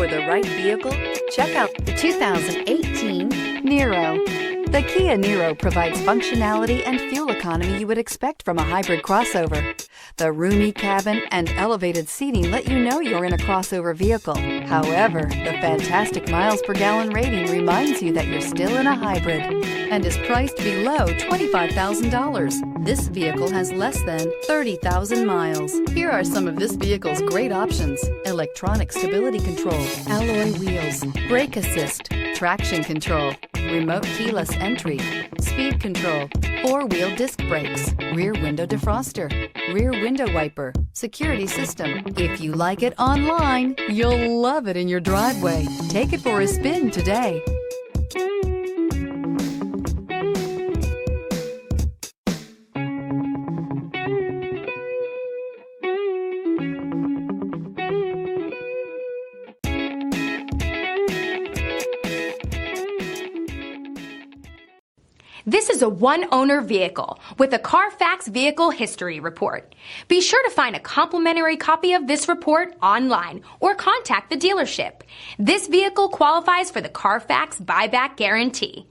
for the right vehicle? Check out the 2018 Niro. The Kia Niro provides functionality and fuel economy you would expect from a hybrid crossover. The roomy cabin and elevated seating let you know you're in a crossover vehicle. However, the fantastic miles per gallon rating reminds you that you're still in a hybrid and is priced below $25,000. This vehicle has less than 30,000 miles. Here are some of this vehicle's great options: electronic stability control, alloy wheels, brake assist, traction control, remote keyless entry, speed control, four-wheel disc brakes, rear window defroster, rear window wiper, security system. If you like it online, you'll love it in your driveway. Take it for a spin today. This is a one-owner vehicle with a Carfax Vehicle History Report. Be sure to find a complimentary copy of this report online or contact the dealership. This vehicle qualifies for the Carfax Buyback Guarantee.